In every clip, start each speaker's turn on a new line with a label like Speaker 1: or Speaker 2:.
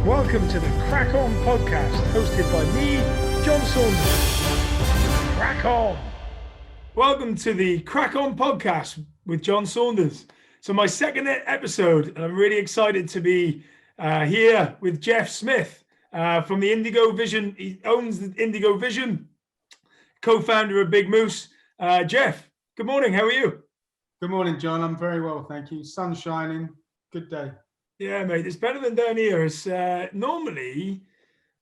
Speaker 1: Welcome to the Crack On podcast, hosted by me, John Saunders. Crack On. Welcome to the Crack On podcast with John Saunders. So my second episode, and I'm really excited to be here with Jeff Smith from the Indigo Vision. He owns the Indigo Vision, co-founder of Big Moose. Jeff, good morning. How are you?
Speaker 2: Good morning, John. I'm very well, thank you. Sun shining. Good day.
Speaker 1: Yeah, mate, it's better than down here. It's normally,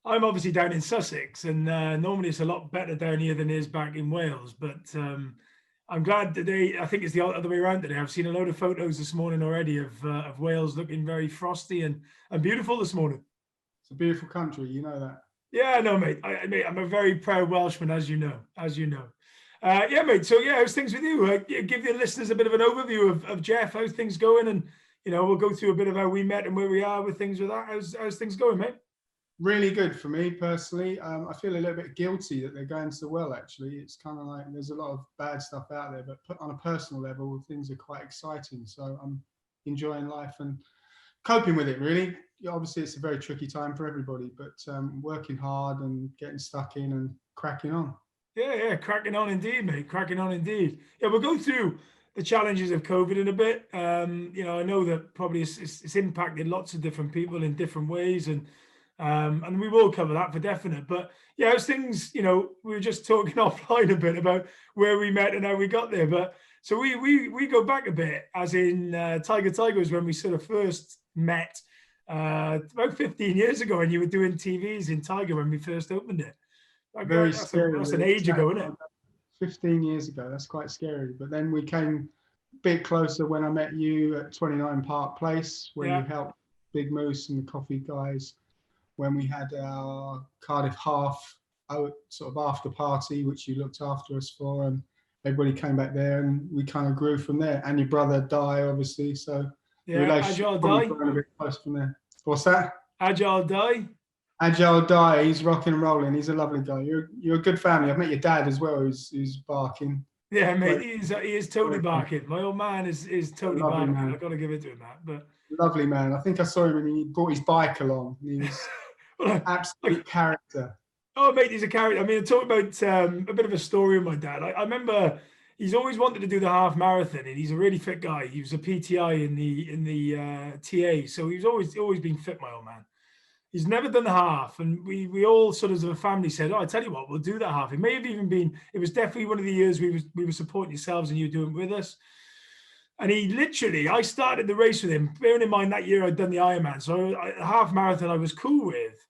Speaker 1: I'm obviously down in Sussex, and normally it's a lot better down here than it is back in Wales. But I'm glad today. I think it's the other way around today. I've seen a load of photos this morning already of Wales looking very frosty and beautiful this morning.
Speaker 2: It's a beautiful country, you know that.
Speaker 1: Yeah, no, mate. I'm a very proud Welshman, as you know. Yeah, mate. So yeah, how's things with you? Give the listeners a bit of an overview of Jeff. How's things going? And we'll go through a bit of how we met and where we are with things with that. How's things going, mate?
Speaker 2: Really good for me personally. I feel a little bit guilty that they're going so well, actually. It's kind of like there's a lot of bad stuff out there, but on a personal level, things are quite exciting. So I'm enjoying life and coping with it, really. Obviously, it's a very tricky time for everybody, but working hard and getting stuck in and cracking on.
Speaker 1: Yeah, cracking on indeed, mate. Cracking on indeed. Yeah, we'll go through the challenges of COVID in a bit. I know that probably it's impacted lots of different people in different ways, and we will cover that for definite. But yeah, as things, we were just talking offline a bit about where we met and how we got there. But so we go back a bit, as in Tiger was when we sort of first met about 15 years ago, and you were doing TVs in Tiger when we first opened it.
Speaker 2: Very scary.
Speaker 1: That's an age ago, isn't it?
Speaker 2: 15 years ago. That's quite scary. But then we came a bit closer when I met you at 29 Park Place, where you helped Big Moose and the Coffee guys when we had our Cardiff half sort of after party, which you looked after us for, and everybody came back there, and we kind of grew from there. And your brother Di, obviously, so the relationship
Speaker 1: Agile
Speaker 2: probably
Speaker 1: Di.
Speaker 2: got a bit close from there. What's that?
Speaker 1: Agile Di.
Speaker 2: Agile Di, he's rocking and rolling. He's a lovely guy. You're a good family. I've met your dad as well, who's barking.
Speaker 1: Yeah, mate, he is totally barking. My old man is totally barking.
Speaker 2: Man.
Speaker 1: I've got to give it to him that. But
Speaker 2: lovely man. I think I saw him and he brought his bike along. He was absolute character.
Speaker 1: Oh, mate, he's a character. I mean, talk about a bit of a story with my dad. I remember he's always wanted to do the half marathon, and he's a really fit guy. He was a PTI in the TA, so he's always been fit, my old man. He's never done the half, and we all sort of as a family said, "Oh, I tell you what, we'll do that half." It may have even been. It was definitely one of the years we were supporting yourselves, and you were doing it with us. And he literally, I started the race with him. Bearing in mind that year I'd done the Ironman, so half marathon I was cool with.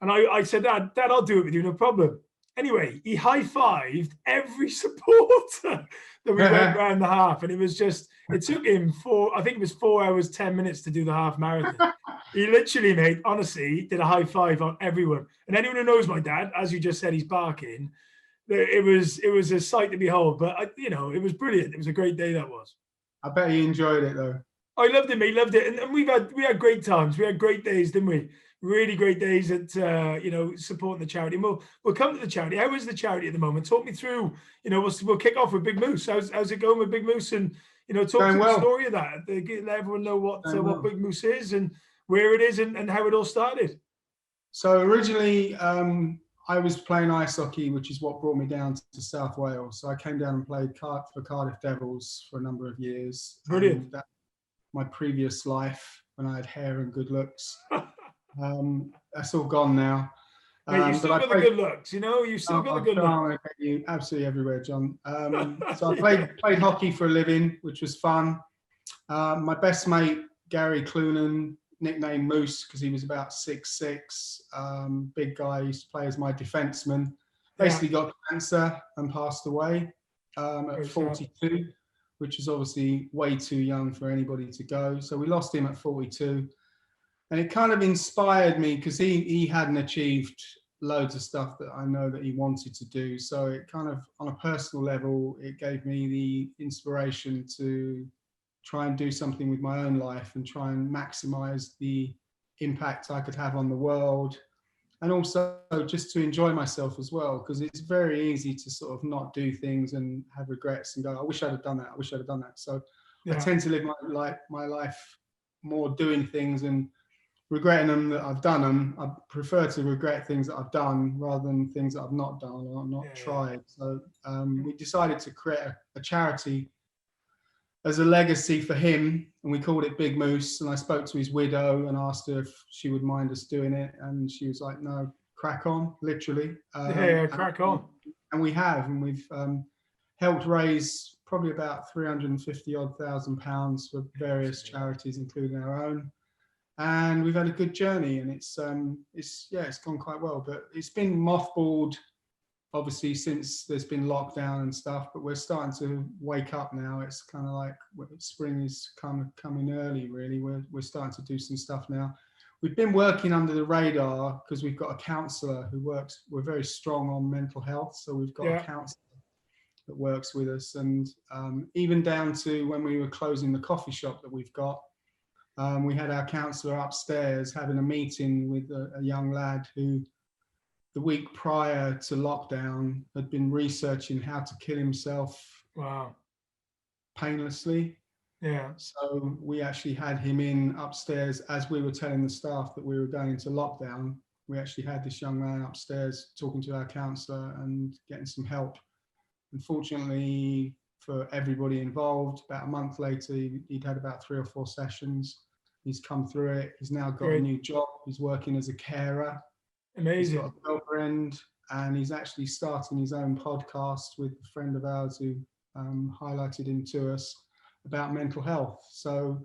Speaker 1: And I said, Dad, I'll do it with you, no problem. Anyway, he high-fived every supporter that we went around the half, and it took him 4 hours, 10 minutes to do the half marathon. He literally, mate, honestly, did a high five on everyone. And anyone who knows my dad, as you just said, he's barking. It was a sight to behold, but it was brilliant. It was a great day, that was.
Speaker 2: I bet he enjoyed it though.
Speaker 1: I loved it, mate. Loved it, and we had great times. We had great days, didn't we? Really great days at supporting the charity. And we'll come to the charity. How is the charity at the moment? Talk me through. We'll kick off with Big Moose. How's it going with Big Moose? And talk through the story of that. Let everyone know what Big Moose is and where it is and how it all started.
Speaker 2: So originally, I was playing ice hockey, which is what brought me down to South Wales. So I came down and played for Cardiff Devils for a number of years.
Speaker 1: Brilliant.
Speaker 2: My previous life when I had hair and good looks. That's all gone now.
Speaker 1: Mate, you still got the good looks, you still got the good looks.
Speaker 2: I'm get you absolutely everywhere, John. So I played hockey for a living, which was fun. My best mate, Gary Clunan, nicknamed Moose because he was about 6'6", big guy. He used to play as my defenseman. Basically got cancer and passed away at 42, which is obviously way too young for anybody to go. So we lost him at 42. And it kind of inspired me because he hadn't achieved loads of stuff that I know that he wanted to do. So it kind of, on a personal level, it gave me the inspiration to try and do something with my own life and try and maximize the impact I could have on the world. And also just to enjoy myself as well, because it's very easy to sort of not do things and have regrets and go, I wish I'd have done that. I wish I'd have done that. So I tend to live my life more doing things and regretting them that I've done them. I prefer to regret things that I've done rather than things that I've not done or not tried. So we decided to create a charity as a legacy for him, and we called it Big Moose. And I spoke to his widow and asked her if she would mind us doing it, and she was like, "No, crack on," literally.
Speaker 1: Crack on.
Speaker 2: And we have, and we've helped raise probably about 350 odd thousand pounds for various charities, including our own. And we've had a good journey, and it's gone quite well. But it's been mothballed, obviously, since there's been lockdown and stuff. But we're starting to wake up now. It's kind of like spring is kind of coming early, really. We're starting to do some stuff now. We've been working under the radar because we've got a counsellor who works. We're very strong on mental health, so we've got a counsellor that works with us, and even down to when we were closing the coffee shop that we've got. We had our counsellor upstairs having a meeting with a young lad who, the week prior to lockdown, had been researching how to kill himself painlessly.
Speaker 1: Yeah.
Speaker 2: So we actually had him in upstairs as we were telling the staff that we were going into lockdown. We actually had this young man upstairs talking to our counsellor and getting some help. Unfortunately, for everybody involved, about a month later, he'd had about 3 or 4 sessions. He's come through it. He's now got a new job. He's working as a carer.
Speaker 1: Amazing.
Speaker 2: He's got a girlfriend, and he's actually starting his own podcast with a friend of ours who highlighted him to us about mental health. So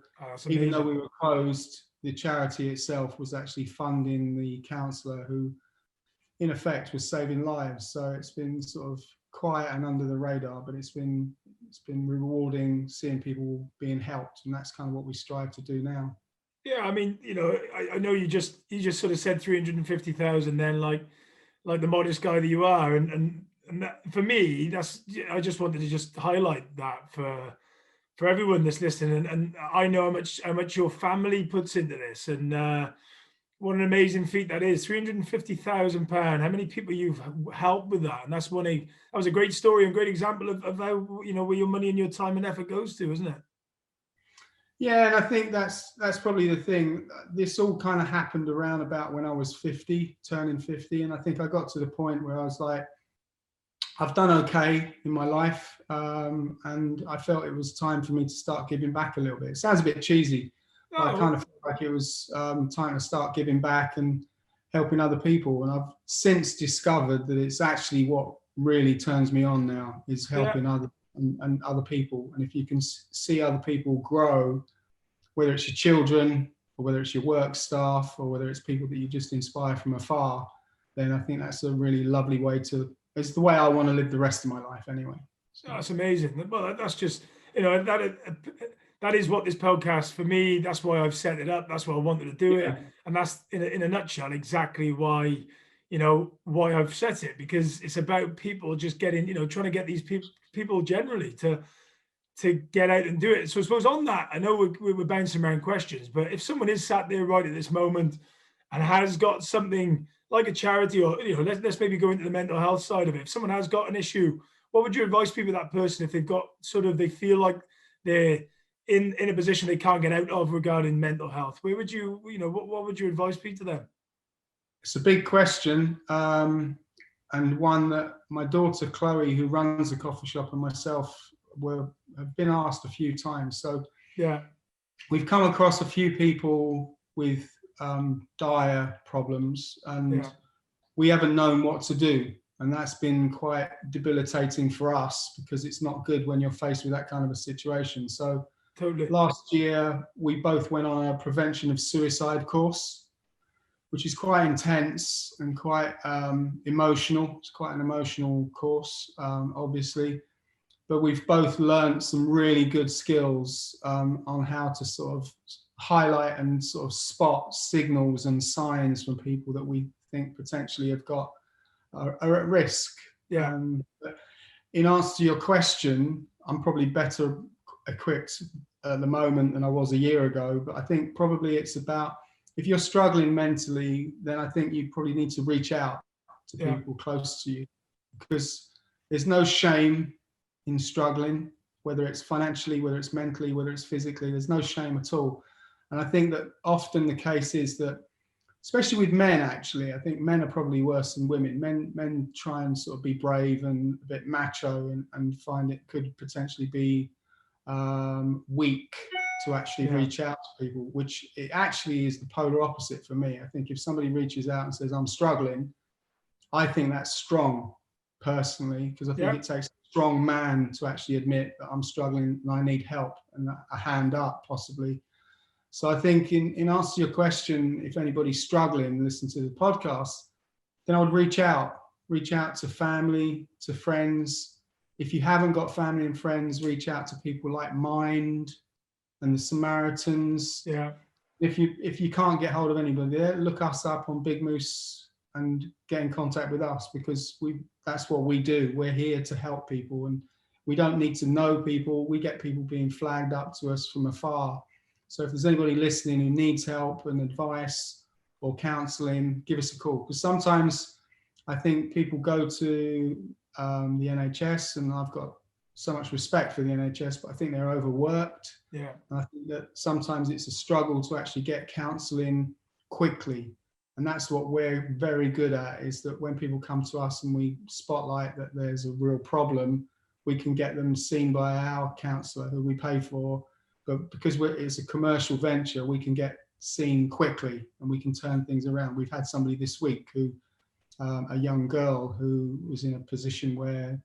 Speaker 2: even though we were closed, the charity itself was actually funding the counsellor who, in effect, was saving lives. So it's been sort of quiet and under the radar, but it's been rewarding seeing people being helped, and that's kind of what we strive to do now.
Speaker 1: Yeah, I mean, I know you just sort of said 350,000 then, like the modest guy that you are, and that, for me, I just wanted to just highlight that for everyone that's listening, and I know how much your family puts into this, and what an amazing feat that is. £350,000. How many people you've helped with that? And that was a great story and great example of how, where your money and your time and effort goes to, isn't it?
Speaker 2: Yeah, and I think that's probably the thing. This all kind of happened around about when I was 50, turning 50. And I think I got to the point where I was like, I've done okay in my life. And I felt it was time for me to start giving back a little bit. It sounds a bit cheesy, but I kind of felt like it was time to start giving back and helping other people. And I've since discovered that it's actually what really turns me on now, is helping other and other people. And if you can see other people grow, whether it's your children or whether it's your work staff or whether it's people that you just inspire from afar, then I think that's a really lovely way it's the way I want to live the rest of my life anyway.
Speaker 1: So. That's amazing. Well, that's just, that is what this podcast, for me, that's why I've set it up. That's why I wanted to do it. And that's in a nutshell exactly why, why I've set it, because it's about people just getting, trying to get these people generally to get out and do it. So I suppose on that, I know we're bouncing around questions, but if someone is sat there right at this moment and has got something like a charity, or let's maybe go into the mental health side of it. If someone has got an issue, what would you advise people, that person, if they've got they feel like they're in a position they can't get out of regarding mental health? Where would you, what would you advise people to them?
Speaker 2: It's a big question, and one that my daughter Chloe, who runs a coffee shop, and myself have been asked a few times. So we've come across a few people with dire problems, and we haven't known what to do, and that's been quite debilitating for us, because it's not good when you're faced with that kind of a situation. So last year we both went on a prevention of suicide course, which is quite intense and quite emotional. It's quite an emotional course, obviously. But we've both learned some really good skills on how to sort of highlight and sort of spot signals and signs from people that we think potentially have are at risk. In answer to your question, I'm probably better equipped at the moment than I was a year ago. But I think probably it's about, if you're struggling mentally, then I think you probably need to reach out to people close to you, because there's no shame in struggling, whether it's financially, whether it's mentally, whether it's physically. There's no shame at all. And I think that often the case is that, especially with men, actually, I think men are probably worse than women. Men try and sort of be brave and a bit macho, and find it could potentially be weak to actually reach out to people, which it actually is the polar opposite for me. I think if somebody reaches out and says, I'm struggling, I think that's strong, personally, because I think it takes a strong man to actually admit that I'm struggling and I need help, and a hand up possibly. So I think in answer to your question, if anybody's struggling, listen to the podcast, then I would reach out to family, to friends. If you haven't got family and friends, reach out to people like Mind and the Samaritans.
Speaker 1: Yeah.
Speaker 2: If you can't get hold of anybody there, look us up on Big Moose and get in contact with us, because that's what we do. We're here to help people, and we don't need to know people. We get people being flagged up to us from afar. So if there's anybody listening who needs help and advice or counselling, give us a call. Because sometimes I think people go to the NHS, and I've got so much respect for the NHS, but I think they're overworked.
Speaker 1: Yeah.
Speaker 2: And I think that sometimes it's a struggle to actually get counselling quickly. And that's what we're very good at, is that when people come to us and we spotlight that there's a real problem, we can get them seen by our counsellor who we pay for. But because it's a commercial venture, we can get seen quickly and we can turn things around. We've had somebody this week who, a young girl who was in a position where,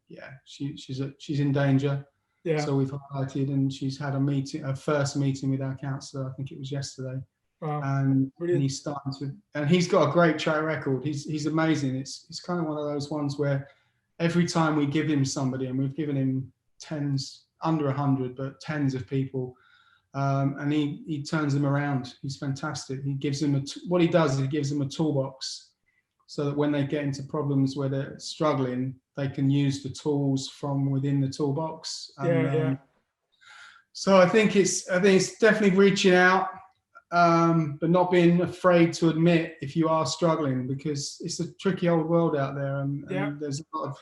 Speaker 2: she's in danger. Yeah. So we've highlighted, and she's had her first meeting with our counsellor. I think it was yesterday. Wow. And he's starting to, and he's got a great track record. He's amazing. It's kind of one of those ones where every time we give him somebody, and we've given him tens, under 100, but tens of people, and he turns them around. He's fantastic. He gives them what he does is he gives them a toolbox, so that when they get into problems where they're struggling, they can use the tools from within the toolbox. And, so I think it's definitely reaching out, but not being afraid to admit if you are struggling, because it's a tricky old world out there, and there's a lot of,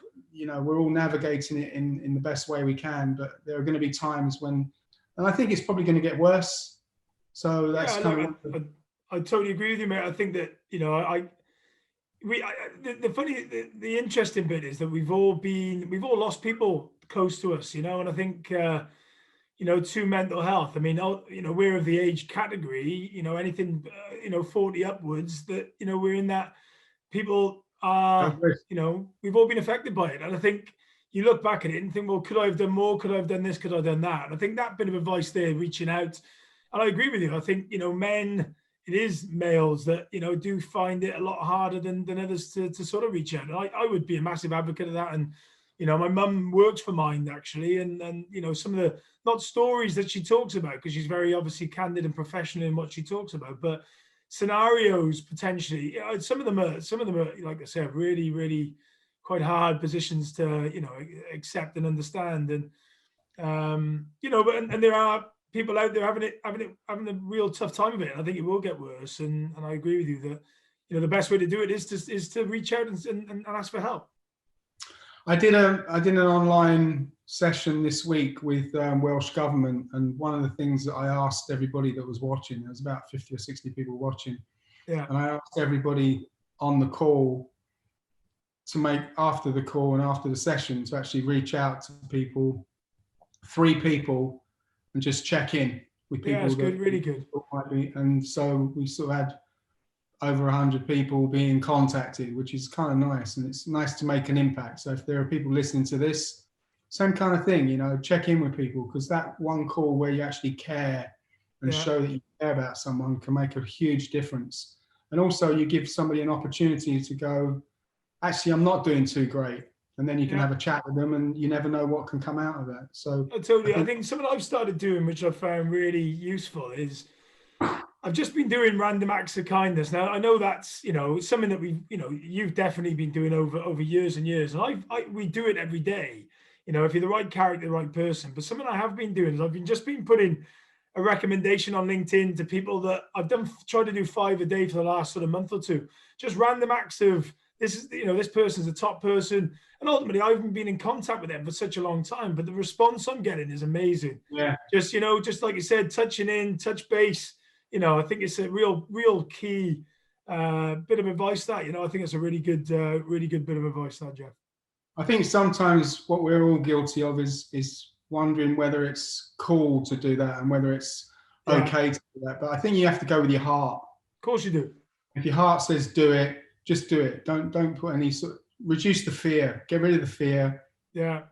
Speaker 2: we're all navigating it in the best way we can, but there are going to be times when, and I think it's probably going to get worse. So that's
Speaker 1: I totally agree with you, mate. I think that, the interesting bit is that we've all lost people close to us, and I think, to mental health. I mean, we're of the age category, anything, 40 upwards, that, we're in that people are, we've all been affected by it. And I think you look back at it and think, well, could I have done more? Could I have done this? Could I have done that? And I think that bit of advice there, reaching out, and I agree with you. I think, men, it is males that, do find it a lot harder than others to sort of reach out. And I would be a massive advocate of that. And, my mum works for Mind, actually. And some of the, not stories that she talks about, because she's very obviously candid and professional in what she talks about, but scenarios potentially, some of them are, like I said, really, really quite hard positions to, accept and understand. And, but there are people out there having a real tough time of it. And I think it will get worse. And I agree with you that, the best way to do it is to reach out and ask for help.
Speaker 2: I did an online session this week with Welsh Government, and one of the things that I asked everybody that was watching, there was about 50 or 60 people watching, and I asked everybody on the call to make, after the call and after the session, to actually reach out to people, 3 people, and just check in with people. Yeah,
Speaker 1: it's good, really good.
Speaker 2: Might be. And so we sort of had over 100 people being contacted, which is kind of nice, and it's nice to make an impact. So if there are people listening to this, same kind of thing, check in with people, because that one call where you actually care and show that you care about someone can make a huge difference. And also you give somebody an opportunity to go, actually, I'm not doing too great. And then you can have a chat with them, and you never know what can come out of that. So
Speaker 1: I think something I've started doing, which I found really useful, is I've just been doing random acts of kindness. Now, I know that's, something that you've definitely been doing over years and years. And we do it every day, if you're the right character, the right person. But something I have been doing is I've been putting a recommendation on LinkedIn to people that I've tried to do 5 a day for the last sort of month or two. Just random acts of, this person's a top person. And ultimately, I haven't been in contact with them for such a long time. But the response I'm getting is amazing.
Speaker 2: Yeah.
Speaker 1: Just like you said, touching in, touch base. I think it's a real key bit of advice that, I think it's a really good bit of advice that, Jeff.
Speaker 2: I think sometimes what we're all guilty of is wondering whether it's cool to do that and whether it's okay to do that. But I think you have to go with your heart.
Speaker 1: Of course you do.
Speaker 2: If your heart says do it, just do it. Don't put any reduce the fear. Get rid of the fear.
Speaker 1: Yeah.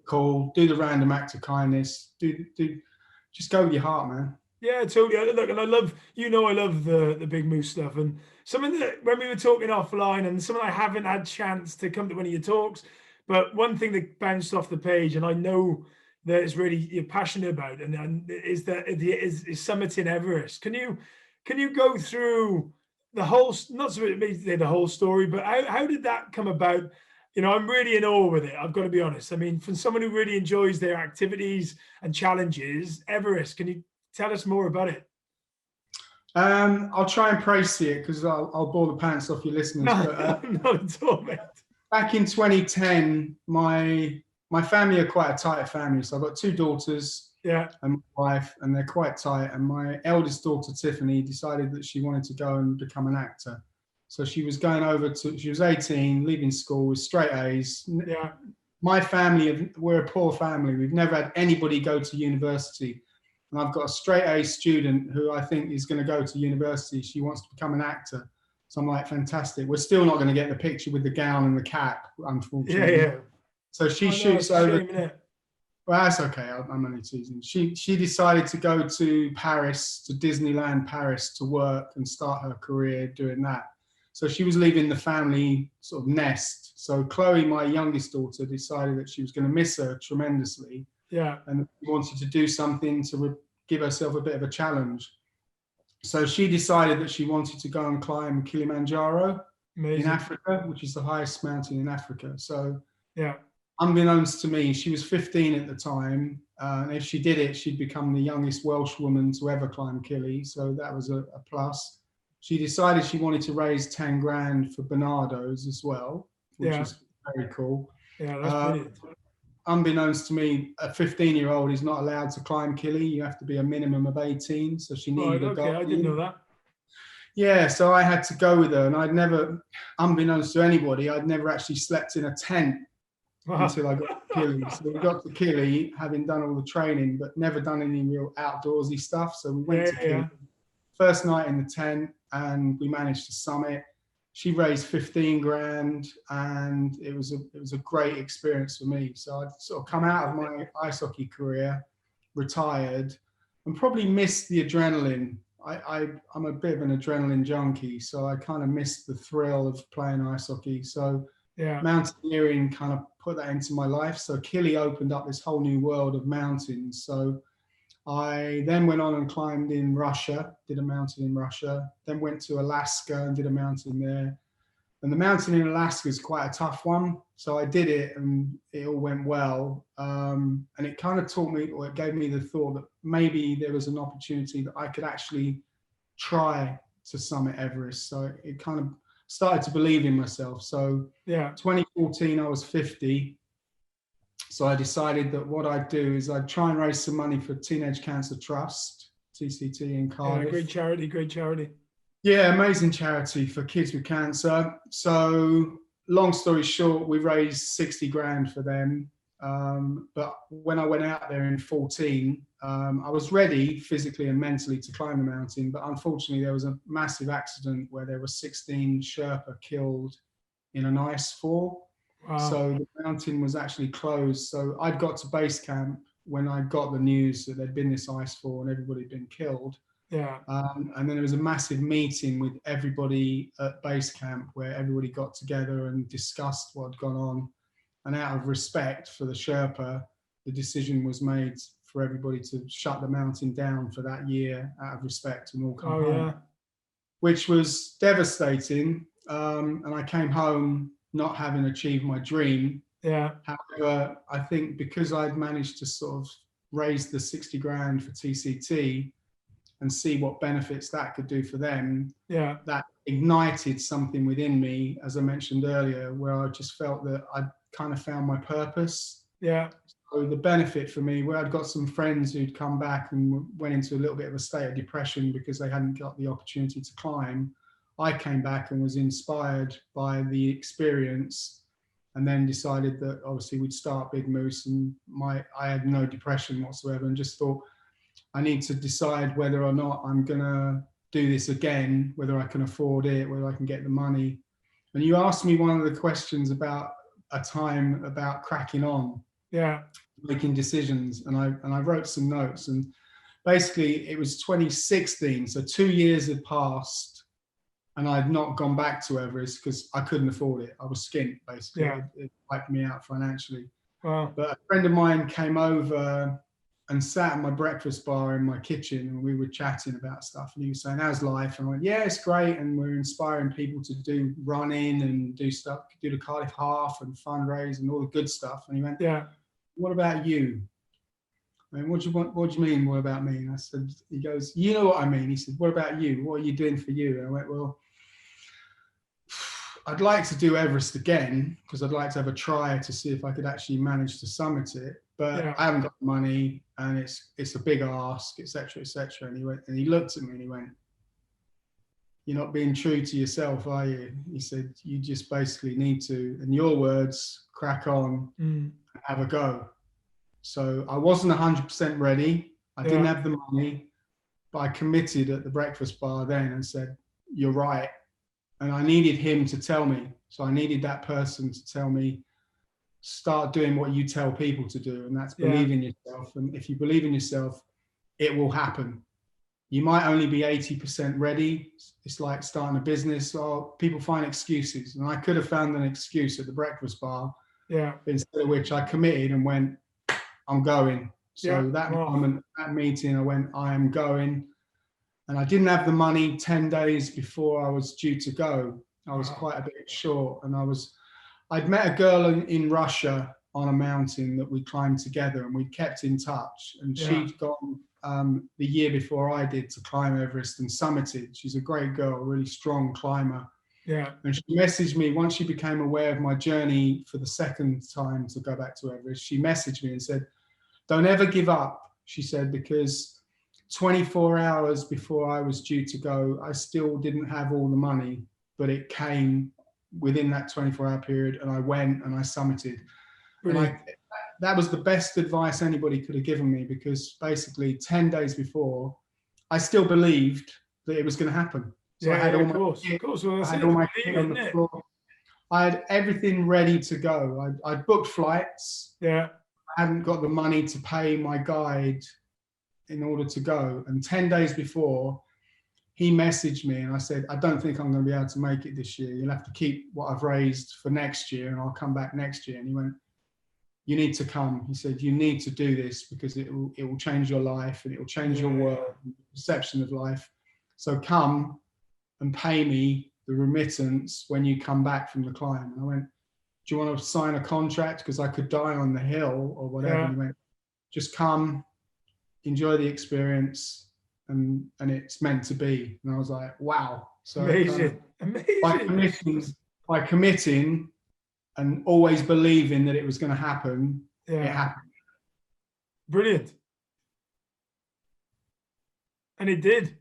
Speaker 2: Cool. Do the random act of kindness. Just go with your heart, man.
Speaker 1: Yeah, totally. Look, and I love the Big Moose stuff, and something that when we were talking offline, and something I haven't had chance to come to one of your talks, but one thing that bounced off the page, and I know that it's really you're passionate about, and is summiting Everest. Can you go through the whole, not so much the whole story, but how did that come about? I'm really in awe with it. I've got to be honest. I mean, from someone who really enjoys their activities and challenges, Everest, can you tell us more about it?
Speaker 2: I'll try and praise it because I'll bore the pants off your listeners.
Speaker 1: No, not at all, mate.
Speaker 2: Back in 2010, my family are quite a tight family. So I've got 2 daughters and my wife, and they're quite tight. And my eldest daughter, Tiffany, decided that she wanted to go and become an actor. So she was she was 18, leaving school with straight A's.
Speaker 1: Yeah.
Speaker 2: My family, we're a poor family. We've never had anybody go to university. And I've got a straight A student who I think is going to go to university. She wants to become an actor. So I'm like, fantastic. We're still not going to get the picture with the gown and the cap, unfortunately.
Speaker 1: Yeah.
Speaker 2: So she shoots over. Well, that's okay. I'm only teasing. She decided to go to Paris, to Disneyland Paris, to work and start her career doing that. So she was leaving the family sort of nest. So Chloe, my youngest daughter, decided that she was going to miss her tremendously.
Speaker 1: Yeah.
Speaker 2: And wanted to do something to give herself a bit of a challenge. So she decided that she wanted to go and climb Kilimanjaro in Africa, which is the highest mountain in Africa. So unbeknownst to me, she was 15 at the time. And if she did it, she'd become the youngest Welsh woman to ever climb Kili. So that was a plus. She decided she wanted to raise 10 grand for Bernardo's as well, which is very cool.
Speaker 1: Yeah, that's brilliant.
Speaker 2: Unbeknownst to me, a 15-year-old is not allowed to climb Kili. You have to be a minimum of 18. So she needed a guardian.
Speaker 1: I didn't know that.
Speaker 2: Yeah, so I had to go with her, and I'd never, unbeknownst to anybody, I'd never actually slept in a tent until I got to Kili. So we got to Kili, having done all the training, but never done any real outdoorsy stuff. So we went to Kili. First night in the tent, and we managed to summit. She raised 15 grand, and it was a great experience for me. So I'd sort of come out of my ice hockey career, retired, and probably missed the adrenaline. I'm a bit of an adrenaline junkie, so I kind of missed the thrill of playing ice hockey. So mountaineering kind of put that into my life. So Kili opened up this whole new world of mountains. So I then went on and climbed in Russia, did a mountain in Russia, then went to Alaska and did a mountain there. And the mountain in Alaska is quite a tough one. So I did it and it all went well. And it kind of taught me, or it gave me the thought that maybe there was an opportunity that I could actually try to summit Everest. So it kind of started to believe in myself. So 2014, I was 50. So I decided that what I'd do is I'd try and raise some money for Teenage Cancer Trust, TCT in Cardiff.
Speaker 1: Yeah, great charity.
Speaker 2: Yeah, amazing charity for kids with cancer. So long story short, we raised 60 grand for them. But when I went out there in 14, I was ready physically and mentally to climb the mountain. But unfortunately, there was a massive accident where there were 16 Sherpa killed in an ice fall. Wow. So the mountain was actually closed. So I'd got to base camp when I got the news that there'd been this ice fall and everybody had been killed.
Speaker 1: Yeah.
Speaker 2: And then there was a massive meeting with everybody at base camp where everybody got together and discussed what had gone on. And out of respect for the Sherpa, the decision was made for everybody to shut the mountain down for that year out of respect and all come home, which was devastating. And I came home not having achieved my dream.
Speaker 1: Yeah.
Speaker 2: However, I think because I'd managed to sort of raise the 60 grand for TCT and see what benefits that could do for them, that ignited something within me, as I mentioned earlier, where I just felt that I'd kind of found my purpose.
Speaker 1: Yeah.
Speaker 2: So the benefit for me, where I'd got some friends who'd come back and went into a little bit of a state of depression because they hadn't got the opportunity to climb, I came back and was inspired by the experience, and then decided that obviously we'd start Big Moose, and I had no depression whatsoever, and just thought I need to decide whether or not I'm gonna do this again, whether I can afford it, whether I can get the money. And you asked me one of the questions about a time about cracking on,
Speaker 1: Yeah.
Speaker 2: making decisions, and I wrote some notes, and basically it was 2016, so 2 years had passed, and I'd not gone back to Everest because I couldn't afford it. I was skint, basically.
Speaker 1: Yeah.
Speaker 2: It wiped me out financially.
Speaker 1: Wow.
Speaker 2: But a friend of mine came over and sat at my breakfast bar in my kitchen, and we were chatting about stuff, and he was saying, how's life? And I went, yeah, it's great, and we're inspiring people to do running and do stuff, do the Cardiff Half and fundraise and all the good stuff. And he went,
Speaker 1: Yeah.
Speaker 2: what about you? I mean, what do you mean, what about me? And I said, he goes, you know what I mean? He said, what about you? What are you doing for you? And I went, well, I'd like to do Everest again because I'd like to have a try to see if I could actually manage to summit it, but
Speaker 1: Yeah.
Speaker 2: I haven't got the money, and it's a big ask, etc., etc. And he went, and he looked at me and he went, you're not being true to yourself, are you? He said, you just basically need to, in your words, crack on and have a go. So I wasn't 100% ready. I didn't have the money, but I committed at the breakfast bar then and said, you're right. And I needed him to tell me. So I needed that person to tell me, start doing what you tell people to do. And that's believe in yourself. And if you believe in yourself, it will happen. You might only be 80% ready. It's like starting a business, or people find excuses. And I could have found an excuse at the breakfast bar.
Speaker 1: Yeah.
Speaker 2: Instead of which I committed and went, I'm going. So that moment, that meeting, I went, I am going. And I didn't have the money 10 days before I was due to go. I was quite a bit short. And I'd met a girl in Russia on a mountain that we climbed together, and we kept in touch. And she'd gone the year before I did to climb Everest and summited. She's a great girl, really strong climber.
Speaker 1: Yeah.
Speaker 2: And she messaged me once she became aware of my journey for the second time to go back to Everest. She messaged me and said, don't ever give up, she said, because 24 hours before I was due to go, I still didn't have all the money, but it came within that 24-hour period, and I went and I summited. And that was the best advice anybody could have given me, because basically 10 days before, I still believed that it was going to happen. So I had all my kit on the floor. I had everything ready to go. I'd booked flights.
Speaker 1: Yeah.
Speaker 2: I hadn't got the money to pay my guide in order to go. And 10 days before, he messaged me and I said, I don't think I'm going to be able to make it this year. You'll have to keep what I've raised for next year, and I'll come back next year. And he went, you need to come. He said, you need to do this because it will change your life, and it will change your world, and perception of life. So come and pay me the remittance when you come back from the climb. And I went, do you want to sign a contract? Because I could die on the hill or whatever. And he went, just come, enjoy the experience, and it's meant to be. And I was like, wow. So
Speaker 1: amazing.
Speaker 2: By committing and always believing that it was going to happen, it happened.
Speaker 1: Brilliant. And it did.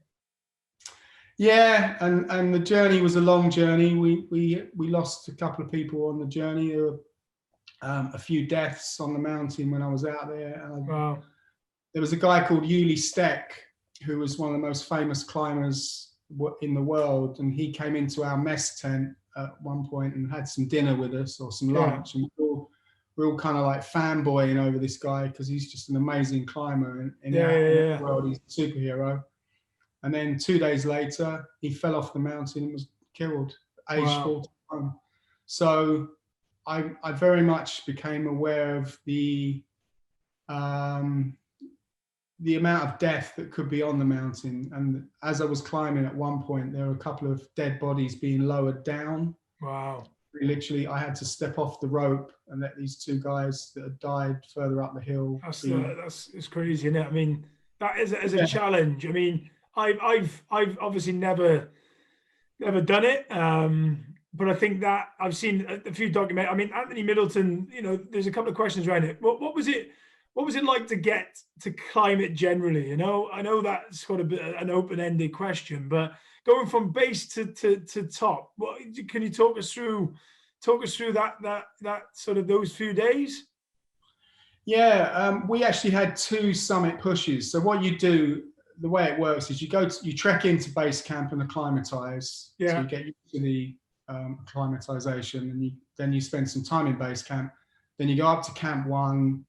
Speaker 2: Yeah, and the journey was a long journey. We lost a couple of people on the journey. There were a few deaths on the mountain when I was out there.
Speaker 1: Wow.
Speaker 2: There was a guy called Uli Steck, who was one of the most famous climbers in the world, and he came into our mess tent at one point and had some dinner with us, or some lunch, and we're all kind of like fanboying over this guy because he's just an amazing climber. In our world, he's a superhero. And then 2 days later, he fell off the mountain and was killed, aged 41. So I very much became aware of the amount of death that could be on the mountain. And as I was climbing at one point, there were a couple of dead bodies being lowered down.
Speaker 1: Wow.
Speaker 2: Literally, I had to step off the rope and let these two guys that had died further up the hill.
Speaker 1: It's crazy, isn't it? I mean, that is a challenge. I mean, I've obviously never done it, but I think that I've seen a few documentaries. I mean, Anthony Middleton, there's a couple of questions around it. What was it? What was it like to get to climb it generally? I know that's got a bit an open-ended question, but going from base to top, what can you talk us through? Talk us through that sort of those few days.
Speaker 2: Yeah, we actually had 2 summit pushes. So what you do, the way it works is you trek into base camp and acclimatize. So
Speaker 1: Yeah.
Speaker 2: you get used to the acclimatization, and then you spend some time in base camp. Then you go up to camp 1,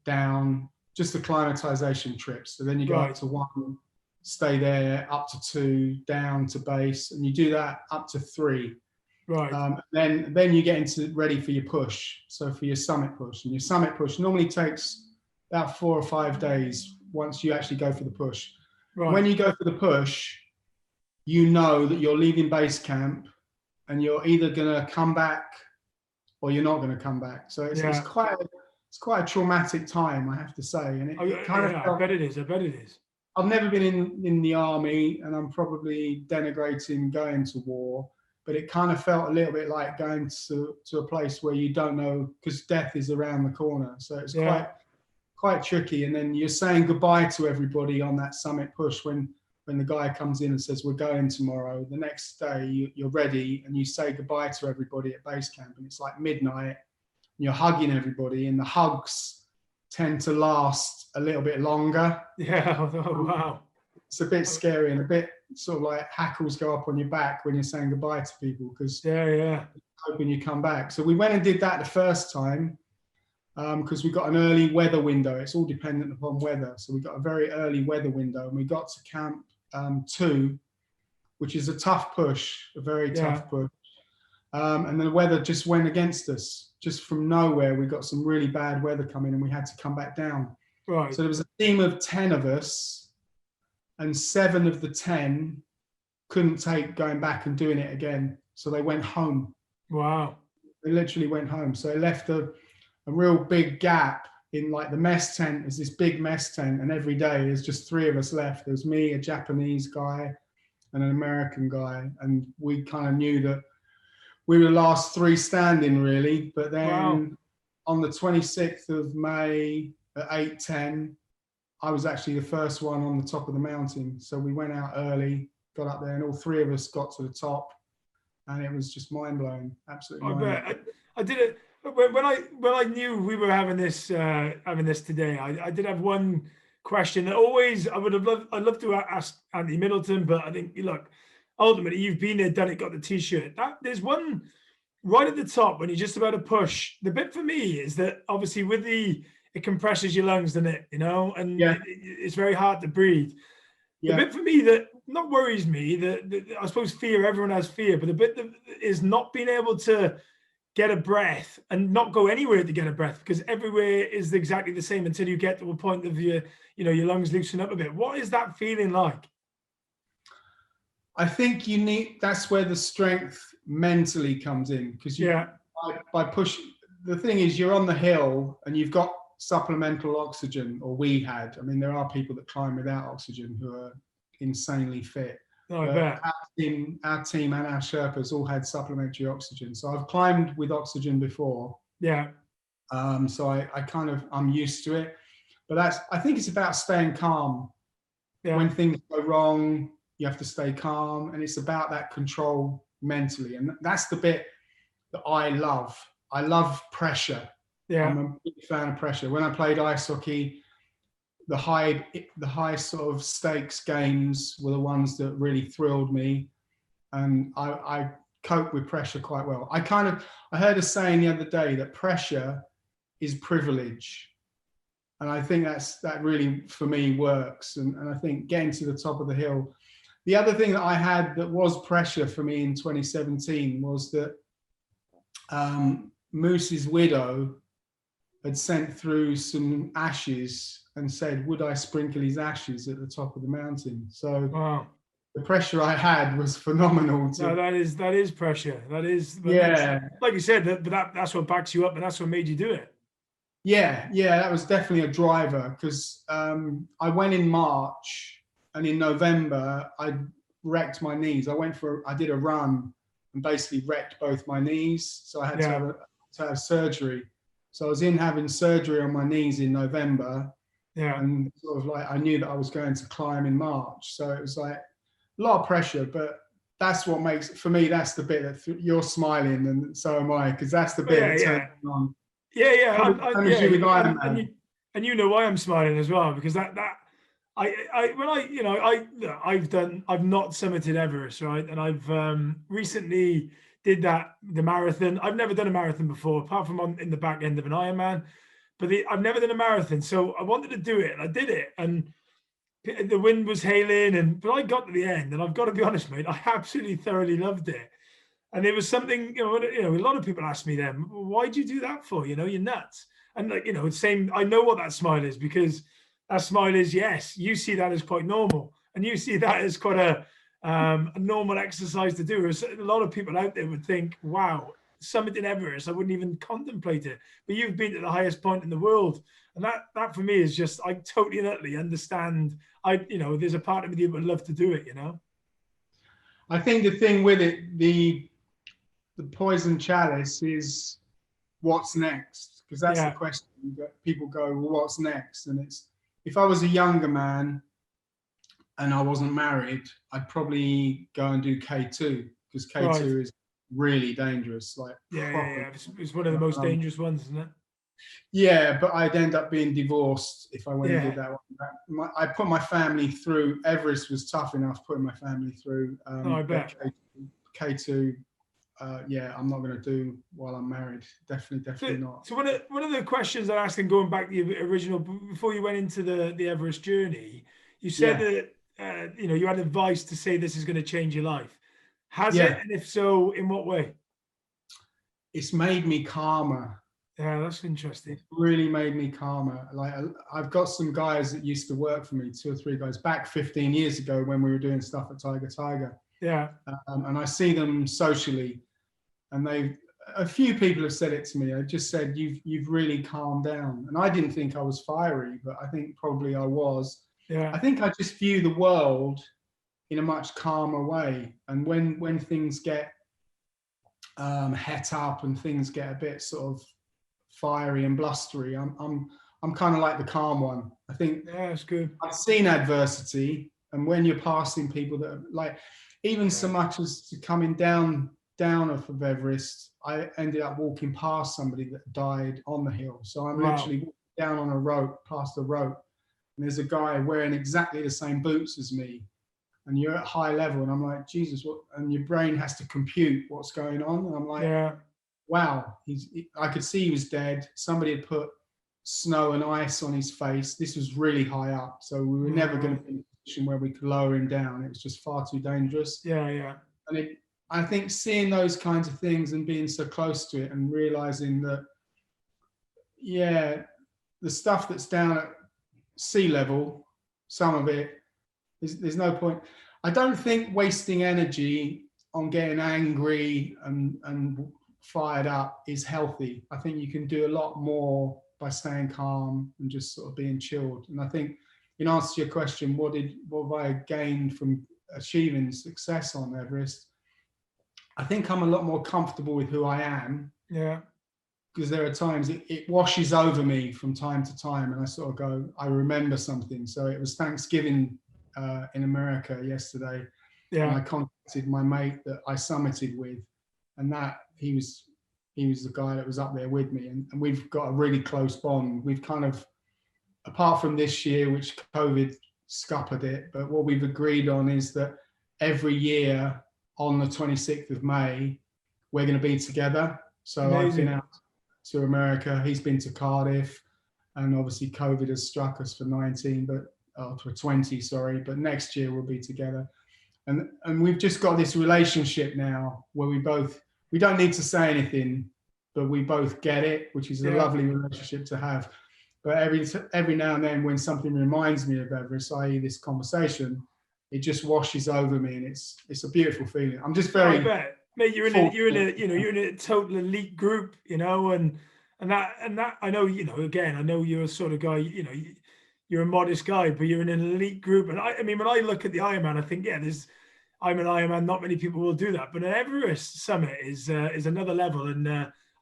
Speaker 2: down, just acclimatization trips. So then you go up
Speaker 1: Right.
Speaker 2: to 1, stay there, up to 2, down to base, and you do that up to 3.
Speaker 1: Right.
Speaker 2: Then you get into ready for your push. So for your summit push, and your summit push normally takes about 4 or 5 days once you actually go for the push.
Speaker 1: Right.
Speaker 2: When you go for the push, you know that you're leaving base camp and you're either going to come back or you're not going to come back. So it's quite a traumatic time, I have to say. And it kind of felt,
Speaker 1: I bet it is. I bet it is.
Speaker 2: I've never been in the army, and I'm probably denigrating going to war, but it kind of felt a little bit like going to a place where you don't know, because death is around the corner. So it's quite tricky. And then you're saying goodbye to everybody on that summit push when the guy comes in and says, we're going tomorrow. The next day you're ready and you say goodbye to everybody at base camp, and it's like midnight, and you're hugging everybody, and the hugs tend to last a little bit longer.
Speaker 1: Yeah. Oh, wow.
Speaker 2: It's a bit scary, and a bit sort of like hackles go up on your back when you're saying goodbye to people, because hoping you come back. So we went and did that the first time, because we got an early weather window. It's all dependent upon weather. So we got a very early weather window, and we got to camp 2, which is a tough push, a very tough push. And the weather just went against us. Just from nowhere, we got some really bad weather coming, and we had to come back down.
Speaker 1: Right.
Speaker 2: So there was a team of 10 of us, and 7 of the 10 couldn't take going back and doing it again. So they went home.
Speaker 1: Wow.
Speaker 2: They literally went home. So they left a real big gap in, like, the mess tent. There's this big mess tent, and every day there's just 3 of us left. There's me, a Japanese guy, and an American guy. And we kind of knew that we were the last 3 standing, really. But then on the 26th of May at 8:10, I was actually the first one on the top of the mountain. So we went out early, got up there, and all 3 of us got to the top, and it was just mind blowing, absolutely.
Speaker 1: I bet. I did it when I knew we were having this today. I did have one question that always I'd love to ask Anthony Middleton, but I think, look, ultimately you've been there, done it, got the t-shirt. There's one right at the top when you're just about to push. The bit for me is that obviously with it compresses your lungs, doesn't it? And it's very hard to breathe. The bit for me that not worries me, that I suppose fear, everyone has fear, but the bit that is not being able to get a breath and not go anywhere to get a breath, because everywhere is exactly the same until you get to a point of your lungs loosen up a bit. What is that feeling like?
Speaker 2: I think that's where the strength mentally comes in, because by pushing, the thing is, you're on the hill and you've got supplemental oxygen, or we had. I mean, there are people that climb without oxygen who are insanely fit.
Speaker 1: I bet.
Speaker 2: Our team and our Sherpas all had supplementary oxygen. So I've climbed with oxygen before.
Speaker 1: Yeah.
Speaker 2: So I'm used to it. But I think it's about staying calm. Yeah. When things go wrong, you have to stay calm, and it's about that control mentally. And that's the bit that I love. I love pressure. Yeah. I'm a big fan of pressure. When I played ice hockey, the high sort of stakes games were the ones that really thrilled me, and I cope with pressure quite well. I heard a saying the other day that pressure is privilege, and I think that really for me works. And I think getting to the top of the hill. The other thing that I had that was pressure for me in 2017 was that Moose's widow had sent through some ashes and said, would I sprinkle his ashes at the top of the mountain? So the pressure I had was phenomenal.
Speaker 1: No, that is pressure. That is, like you said, that's what backs you up, and that's what made you do it.
Speaker 2: Yeah, that was definitely a driver, because I went in March, and in November I wrecked my knees. I did a run and basically wrecked both my knees. So I had
Speaker 1: Yeah.
Speaker 2: to have surgery. So I was in having surgery on my knees in November,
Speaker 1: Yeah.
Speaker 2: and sort of like I knew that I was going to climb in March. So it was like a lot of pressure, but that's what makes, for me, that's the bit that you're smiling and so am I, because that's the
Speaker 1: But
Speaker 2: bit
Speaker 1: yeah,
Speaker 2: that turns
Speaker 1: yeah.
Speaker 2: me on.
Speaker 1: Yeah, yeah,
Speaker 2: Same as
Speaker 1: yeah,
Speaker 2: you with Iron
Speaker 1: and
Speaker 2: Man.
Speaker 1: you know why I'm smiling as well, because I when I I've not summited Everest, right, and I've recently did the marathon. I've never done a marathon before, apart from in the back end of an Ironman, but I've never done a marathon, so I wanted to do it, and I did it, and the wind was hailing, but I got to the end, and I've got to be honest, mate, I absolutely thoroughly loved it. And there was something, a lot of people ask me then, why do you do that for? You're nuts. And like, same, I know what that smile is, because that smile is, yes, you see that as quite normal. And you see that as quite a normal exercise to do. Whereas a lot of people out there would think, wow, summiting Everest, I wouldn't even contemplate it. But you've been to the highest point in the world. And that for me is just, I totally and utterly understand. There's a part of me that would love to do it.
Speaker 2: I think the thing with it, the poison chalice is what's next, because that's the
Speaker 1: Yeah,
Speaker 2: question that people go, well, what's next? And it's, if I was a younger man and I wasn't married, I'd probably go and do K2, because
Speaker 1: right.
Speaker 2: K2 is really dangerous, like
Speaker 1: Yeah, yeah,
Speaker 2: proper.
Speaker 1: yeah. It's one of the most
Speaker 2: Um,
Speaker 1: dangerous ones, isn't it?
Speaker 2: yeah, but I'd end up being divorced if I went and
Speaker 1: Yeah.
Speaker 2: did that one. I put my family through. Everest was tough enough putting my family through.
Speaker 1: No, I
Speaker 2: But
Speaker 1: bet.
Speaker 2: K2, yeah, I'm not going to do while I'm married.
Speaker 1: So,
Speaker 2: Definitely not.
Speaker 1: so one of the questions I asked, and going back to the original, before you went into the Everest journey, you said
Speaker 2: Yeah,
Speaker 1: that you had advice to say this is going to change your life. Has it?
Speaker 2: yeah.
Speaker 1: And if so, in what way?
Speaker 2: It's made me calmer.
Speaker 1: Yeah, that's interesting.
Speaker 2: It's really made me calmer. Like I've got some guys that used to work for me, 2 or 3 guys back 15 years ago when we were doing stuff at Tiger Tiger,
Speaker 1: Yeah,
Speaker 2: and I see them socially, and a few people have said it to me. I just said, you've really calmed down, and I didn't think I was fiery, but I think probably I was.
Speaker 1: yeah,
Speaker 2: I think I just view the world in a much calmer way, and when things get het up and things get a bit sort of fiery and blustery, I'm kind of like the calm one. I think
Speaker 1: yeah, that's good.
Speaker 2: I've seen adversity, and when you're passing people that are like, even so
Speaker 1: Yeah.
Speaker 2: much as to coming down off of Everest, I ended up walking past somebody that died on the hill. So I'm
Speaker 1: Wow.
Speaker 2: literally walking down on a rope, past a rope, and there's a guy wearing exactly the same boots as me, and you're at high level, and I'm like, Jesus, what? And your brain has to compute what's going on, and I'm like,
Speaker 1: Yeah,
Speaker 2: wow, I could see he was dead. Somebody had put snow and ice on his face. This was really high up, so we were never going to
Speaker 1: right.
Speaker 2: be in a position where we could lower him down. It was just far too dangerous.
Speaker 1: Yeah, yeah,
Speaker 2: And I think seeing those kinds of things and being so close to it and realizing that, yeah, the stuff that's down at sea level, some of it, there's no point. I don't think wasting energy on getting angry and fired up is healthy. I think you can do a lot more by staying calm and just sort of being chilled. And I think, in answer to your question, what have I gained from achieving success on Everest? I think I'm a lot more comfortable with who I am,
Speaker 1: yeah,
Speaker 2: because there are times it washes over me from time to time, and I sort of go, I remember something. So it was Thanksgiving in America yesterday, and I
Speaker 1: yeah.
Speaker 2: contacted my mate that I summited with, and that he was the guy that was up there with me, and we've got a really close bond. We've kind of, apart from this year, which COVID scuppered it, but what we've agreed on is that every year on the 26th of May, we're going to be together. So I've been
Speaker 1: Amazing.
Speaker 2: out to America, he's been to Cardiff, and obviously COVID has struck us for 19, but for 20, sorry, but next year we'll be together. And we've just got this relationship now where we don't need to say anything, but we both get it, which is a
Speaker 1: Yeah.
Speaker 2: lovely relationship to have. But every now and then, when something reminds me of Everest, i.e., this conversation, it just washes over me, and it's a beautiful feeling. I'm just
Speaker 1: No, I
Speaker 2: very
Speaker 1: bet, mate.
Speaker 2: fortunate.
Speaker 1: You're in a total elite group, and that I know, again, I know you're a sort of guy, you're a modest guy, but you're in an elite group. And I mean, when I look at the Ironman, I think, yeah, I'm an Ironman. Not many people will do that, but an Everest summit is another level. And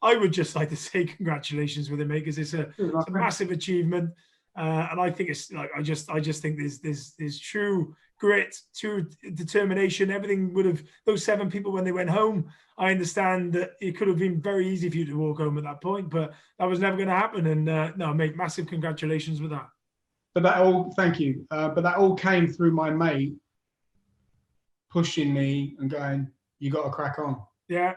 Speaker 1: I would just like to say congratulations with it, mate, because it's a massive achievement. And I think it's like I just think there's true grit, true determination. Everything would have, those 7 people when they went home. I understand that it could have been very easy for you to walk home at that point, but that was never going to happen. And no, mate, massive congratulations with that.
Speaker 2: But that all, thank you. But that all came through my mate pushing me and going, "You got to crack on."
Speaker 1: Yeah,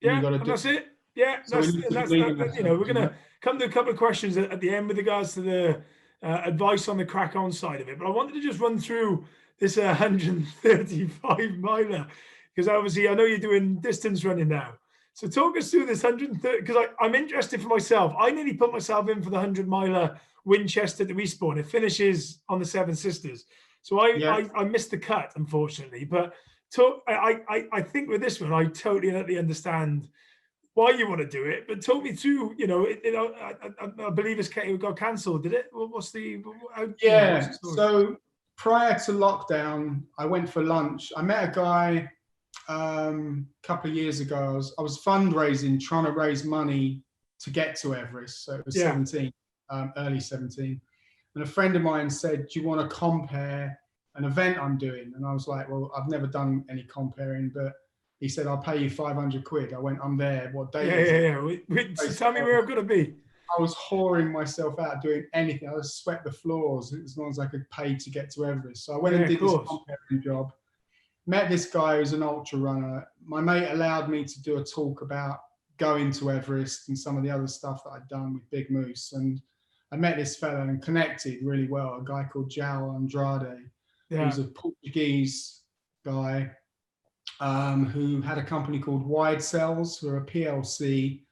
Speaker 2: You got to
Speaker 1: and
Speaker 2: do.
Speaker 1: that's it. Yeah,
Speaker 2: So
Speaker 1: that's that. You know, we're going to come to a couple of questions at the end with regards to the advice on the crack on side of it. But I wanted to just run through this 135 miler, because obviously I know you're doing distance running now. So talk us through this 130, because I'm interested for myself. I nearly put myself in for the 100 miler Winchester to Respawn. It finishes on the Seven Sisters. So I missed the cut, unfortunately. But I think with this one, I totally understand why you want to do it. But talk me through, you know, I believe it got cancelled, did it? What's the...
Speaker 2: Yeah, so prior to lockdown, I went for lunch. I met a guy a couple of years ago. I was fundraising, trying to raise money to get to Everest. So it was 17, early 17. And a friend of mine said, "Do you want to compare an event I'm doing?" And I was like, "Well, I've never done any comparing," but he said, "I'll pay you 500 quid. I went, "I'm there. What day is it?"
Speaker 1: Yeah. Tell me where I've got to be.
Speaker 2: I was whoring myself out doing anything. I was sweat the floors as long as I could pay to get to Everest. So I went and did this comparing job. Met this guy who's an ultra runner. My mate allowed me to do a talk about going to Everest and some of the other stuff that I'd done with Big Moose. And I met this fella and connected really well, a guy called João Andrade, who's a Portuguese guy who had a company called Wide Cells, who are a PLC,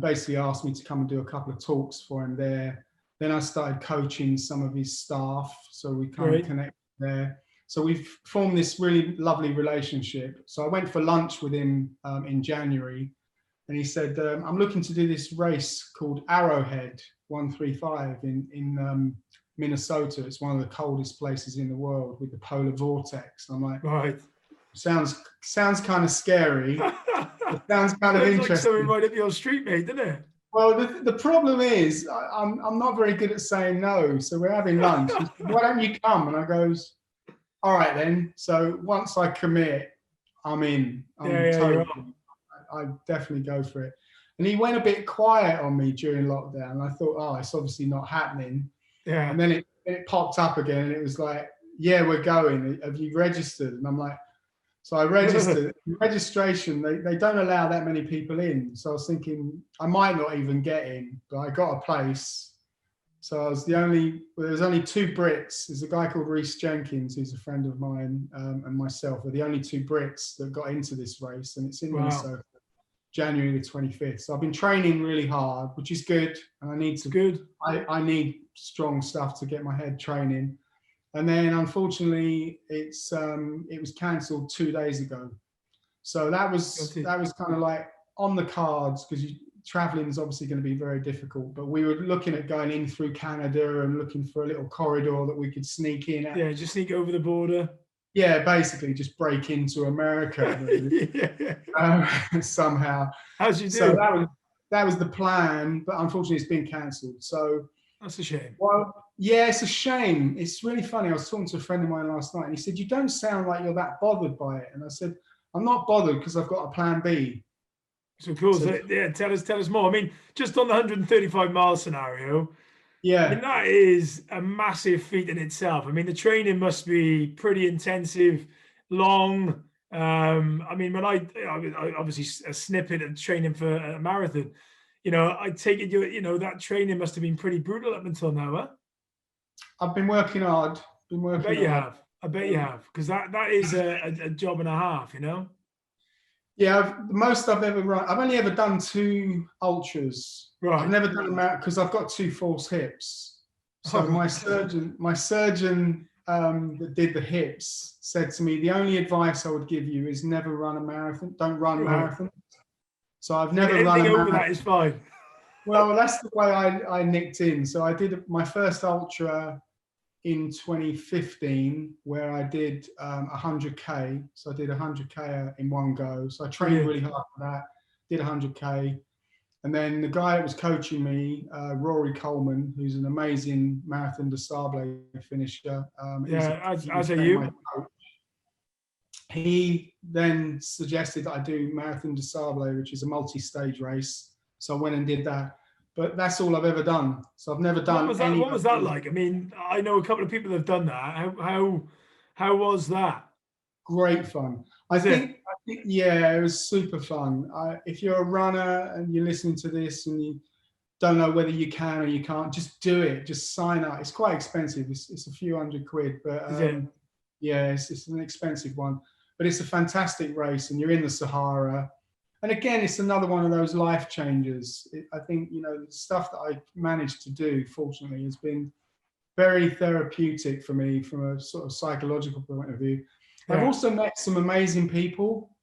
Speaker 2: basically asked me to come and do a couple of talks for him there. Then I started coaching some of his staff, so we kind of connected there. So we've formed this really lovely relationship. So I went for lunch with him in January, and he said, "I'm looking to do this race called Arrowhead 135 in Minnesota. It's one of the coldest places in the world with the polar vortex." And I'm like, sounds kind of scary. It sounds kind of interesting. Like
Speaker 1: something right up your street, mate, doesn't it?
Speaker 2: Well, the problem is I'm not very good at saying no. So we're having lunch. He said, "Why don't you come?" And I goes, "All right then." So once I commit, I'm in. I definitely go for it. And he went a bit quiet on me during lockdown. And I thought, oh, it's obviously not happening.
Speaker 1: Yeah.
Speaker 2: And then it popped up again, and it was like, "Yeah, we're going. Have you registered?" And I'm like, so I registered. Registration, they don't allow that many people in. So I was thinking I might not even get in, but I got a place. So I was there's only 2 Brits. There's a guy called Rhys Jenkins, who's a friend of mine, and myself are the only 2 Brits that got into this race. And it's in Minnesota, January the 25th. So I've been training really hard, which is good. And I need need strong stuff to get my head training. And then unfortunately it was cancelled 2 days ago. So that was kind of like on the cards, because traveling is obviously going to be very difficult, but we were looking at going in through Canada and looking for a little corridor that we could sneak in at.
Speaker 1: Yeah, just sneak over the border.
Speaker 2: Yeah, basically just break into America somehow.
Speaker 1: How'd you do?
Speaker 2: So that was the plan, but unfortunately it's been cancelled. So
Speaker 1: that's a shame.
Speaker 2: Well, yeah, it's a shame. It's really funny. I was talking to a friend of mine last night, and he said, "You don't sound like you're that bothered by it." And I said, "I'm not bothered because I've got a plan B."
Speaker 1: So cool. So, yeah, tell us more. I mean, just on the 135 mile scenario,
Speaker 2: yeah,
Speaker 1: I mean, that is a massive feat in itself. I mean, the training must be pretty intensive, long. I mean, when I obviously a snippet of training for a marathon, you know, I take it that training must have been pretty brutal up until now, huh?
Speaker 2: I've been working hard.
Speaker 1: I bet you have, because that is a job and a half, you know.
Speaker 2: Yeah, the most I've ever run. I've only ever done 2 ultras.
Speaker 1: Right.
Speaker 2: I've never done a marathon because I've got 2 false hips. So my surgeon that did the hips said to me, "The only advice I would give you is never run a marathon. Don't run marathons." So I've never run a marathon.
Speaker 1: Over that is fine.
Speaker 2: Well, that's the way I nicked in. So I did my first ultra in 2015 where I did 100K. So I did 100K in one go. So I trained really hard for that, did 100K. And then the guy that was coaching me, Rory Coleman, who's an amazing Marathon des Sables finisher.
Speaker 1: As are you.
Speaker 2: He then suggested that I do Marathon des Sables, which is a multi-stage race. So I went and did that. But that's all I've ever done. So I've never done any.
Speaker 1: What was that like? I mean, I know a couple of people that have done that. How was that?
Speaker 2: Great fun. I think, yeah, it was super fun. If you're a runner and you're listening to this and you don't know whether you can or you can't, just do it. Just sign up. It's quite expensive. It's a few £100, but yeah, it's an expensive one. But it's a fantastic race, and you're in the Sahara. And again, it's another one of those life changers. I think, the stuff that I managed to do, fortunately, has been very therapeutic for me from a sort of psychological point of view. Yeah. I've also met some amazing people.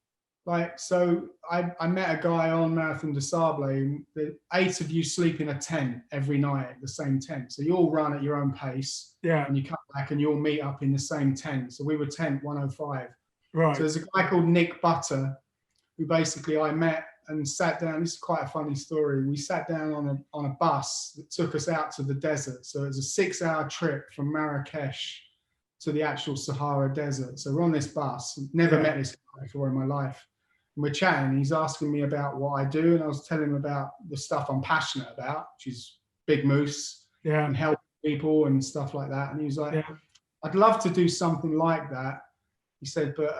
Speaker 2: So I met a guy on Marathon des Sables. The 8 of you sleep in a tent every night, the same tent. So you all run at your own pace.
Speaker 1: Yeah.
Speaker 2: And you come back and you all meet up in the same tent. So we were tent 105.
Speaker 1: Right.
Speaker 2: So there's a guy called Nick Butter, who basically I met and sat down. This is quite a funny story. We sat down on a bus that took us out to the desert. So it was a 6-hour trip from Marrakesh to the actual Sahara Desert. So we're on this bus. Never met this guy before in my life. And we're chatting. He's asking me about what I do, and I was telling him about the stuff I'm passionate about, which is Big Moose and helping people and stuff like that. And he was like, I'd love to do something like that. He said, but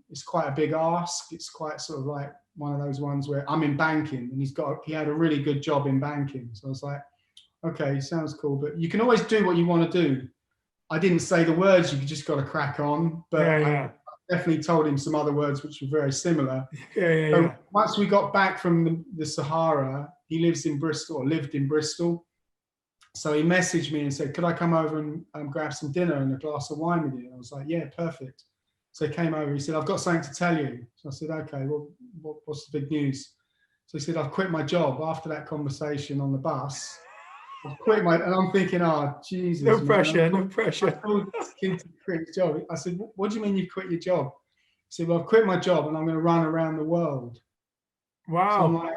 Speaker 2: it's quite a big ask. It's quite sort of like one of those ones where I'm in banking, and he had a really good job in banking. So I was like, okay, sounds cool, but you can always do what you want to do. I didn't say the words, you just got to crack on, but I definitely told him some other words which were very similar. So once we got back from the Sahara, he lived in Bristol. So he messaged me and said, could I come over and grab some dinner and a glass of wine with you? And I was like, yeah, perfect. So he came over, he said, I've got something to tell you. So I said, okay, well, what's the big news? So he said, I've quit my job after that conversation on the bus. I've quit and I'm thinking, oh, Jesus.
Speaker 1: No pressure.
Speaker 2: I told this kid to quit his job. I said, what do you mean you quit your job? He said, well, I've quit my job and I'm going to run around the world.
Speaker 1: Wow.
Speaker 2: So I'm like,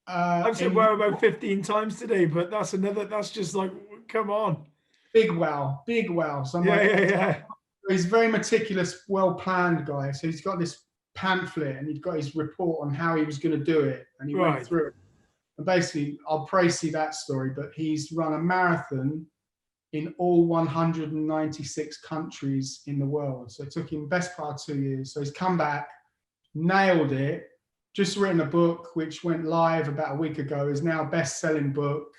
Speaker 1: I've said wow about 15 times today, but that's just like, come on.
Speaker 2: Big wow. So I'm he's a very meticulous, well-planned guy. So he's got this pamphlet and he'd got his report on how he was going to do it. And he went through it. And basically, I'll praise you that story, but he's run a marathon in all 196 countries in the world. So it took him best part of 2 years. So he's come back, nailed it, just written a book, which went live about a week ago, is now a best-selling book.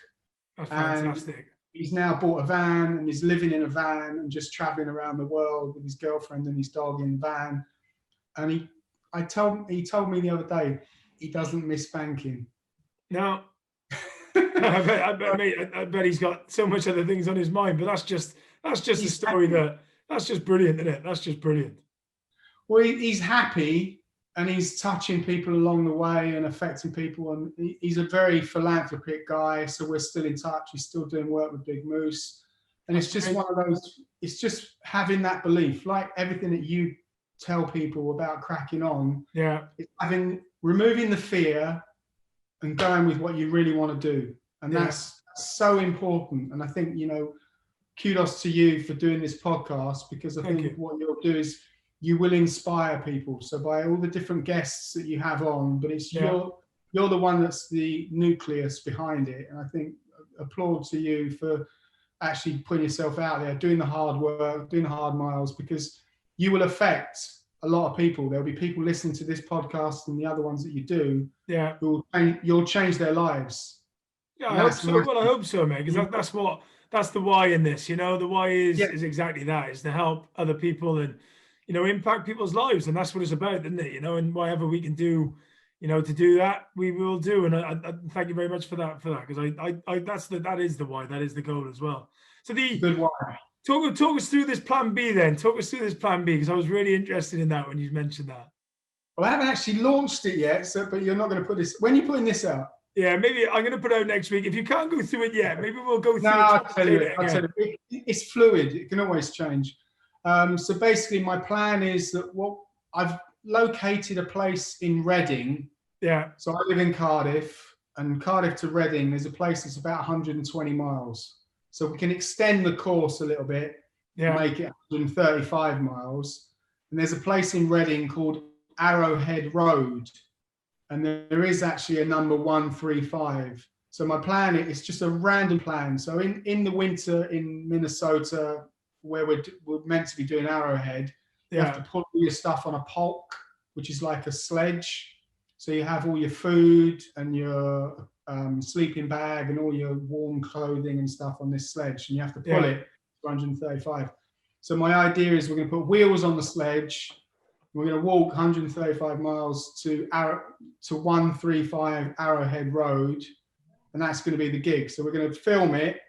Speaker 1: That's fantastic.
Speaker 2: He's now bought a van and he's living in a van and just traveling around the world with his girlfriend and his dog in the van. And he told me the other day he doesn't miss banking.
Speaker 1: No. I bet he's got so much other things on his mind, but that's just a story that's just brilliant, isn't it? That's just brilliant.
Speaker 2: Well, he's happy and he's touching people along the way and affecting people. And he's a very philanthropic guy. So we're still in touch. He's still doing work with Big Moose. And it's just one of those, it's just having that belief, like everything that you tell people about cracking on.
Speaker 1: Yeah.
Speaker 2: It's removing the fear and going with what you really want to do. And that's so important. And I think, kudos to you for doing this podcast, because I think what you'll do is you will inspire people. So by all the different guests that you have on, but it's you're the one that's the nucleus behind it. And I think applaud to you for actually putting yourself out there, doing the hard work, doing the hard miles, because you will affect a lot of people. There'll be people listening to this podcast and the other ones that you do.
Speaker 1: Yeah.
Speaker 2: You'll change their lives.
Speaker 1: Yeah, I hope so. Well, I hope so, mate, because that's the why in this. The why is exactly that, is to help other people and impact people's lives, and that's what it's about, isn't it? And whatever we can do, to do that, we will do. And I thank you very much for that, because that is the why, that is the goal as well. So
Speaker 2: good why.
Speaker 1: Talk us through this plan B then. Talk us through this plan B, because I was really interested in that when you mentioned that.
Speaker 2: Well, I haven't actually launched it yet, but you're not going to put this. When are you putting this out?
Speaker 1: Yeah, maybe I'm going to put out next week. If you can't go through it yet, maybe we'll go
Speaker 2: No,
Speaker 1: through it.
Speaker 2: I'll tell you it.
Speaker 1: Again.
Speaker 2: It's fluid. It can always change. So basically, my plan is that I've located a place in Reading.
Speaker 1: Yeah.
Speaker 2: So I live in Cardiff, and Cardiff to Reading, there's a place that's about 120 miles. So we can extend the course a little bit, make it 135 miles. And there's a place in Reading called Arrowhead Road, and there is actually a number 135. So my plan is just a random plan. So in the winter in Minnesota, where we're meant to be doing Arrowhead, you have to put all your stuff on a polk, which is like a sledge. So you have all your food and your sleeping bag and all your warm clothing and stuff on this sledge, and you have to pull it 135. So my idea is we're going to put wheels on the sledge. We're going to walk 135 miles to 135 Arrowhead Road, and that's going to be the gig. So we're going to film it.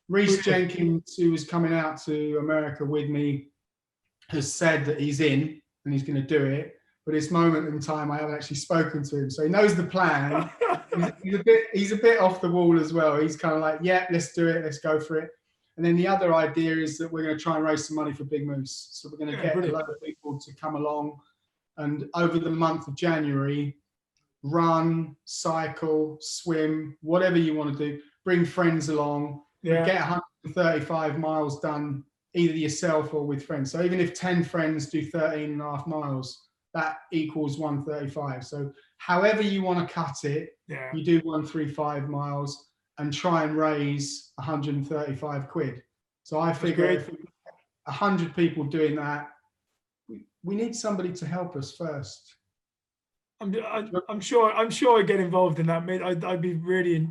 Speaker 2: Reece Jenkins, who was coming out to America with me, has said that he's in and he's going to do it. But this moment in time, I haven't actually spoken to him, so he knows the plan. He's a bit off the wall as well. He's kind of like, yeah, let's do it, let's go for it. And then the other idea is that we're going to try and raise some money for Big Moose. So we're going to get a load of people to come along, and over the month of January, run, cycle, swim, whatever you want to do. Bring friends along. Get 135 miles done, either yourself or with friends. So even if 10 friends do 13 and a half miles, that equals 135. So however you want to cut it, you do 135 miles and try and raise 135 quid. So I figure if 100 people doing that, we need somebody to help us first.
Speaker 1: I'm sure I'd get involved in that, mate. I'd be really.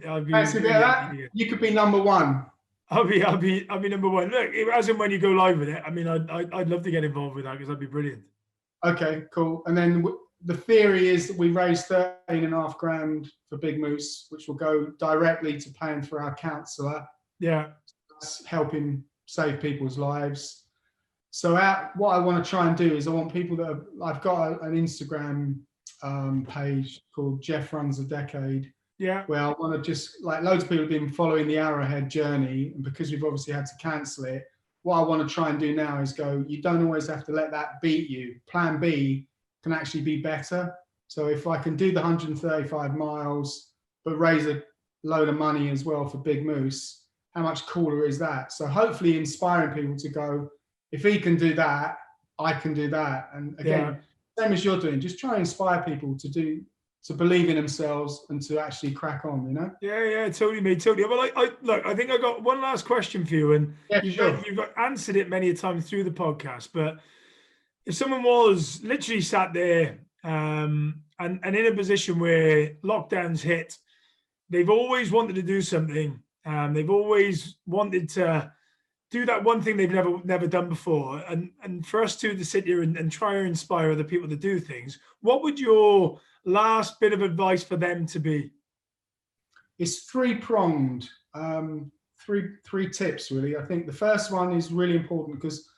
Speaker 2: You could be number one.
Speaker 1: I'll be number one. Look, as and when you go live with it, I mean, I'd love to get involved with that because that'd be brilliant.
Speaker 2: Okay, cool. And then the theory is that we raise 13.5 grand for Big Moose, which will go directly to paying for our counsellor.
Speaker 1: Yeah.
Speaker 2: That's helping save people's lives. So what I want to try and do is I want people that I've got an Instagram page called Jeff Runs a Decade.
Speaker 1: Yeah.
Speaker 2: Where I want to just, like, loads of people have been following the Arrowhead journey, and because we've obviously had to cancel it, what I want to try and do now is go, you don't always have to let that beat you. Plan B can actually be better. So if I can do the 135 miles, but raise a load of money as well for Big Moose, how much cooler is that? So hopefully inspiring people to go, if he can do that, I can do that. And again, same as you're doing, just try and inspire people to believe in themselves and to actually crack on, you know?
Speaker 1: Yeah, totally, mate, totally. Well, I think I got one last question for you, and you've answered it many a time through the podcast. But if someone was literally sat there and in a position where lockdowns hit, they've always wanted to do something, they've always wanted to do that one thing they've never done before, and for us to sit here and try and inspire other people to do things, what would your last bit of advice for them to be?
Speaker 2: It's three-pronged, three tips really. I think the first one is really important, because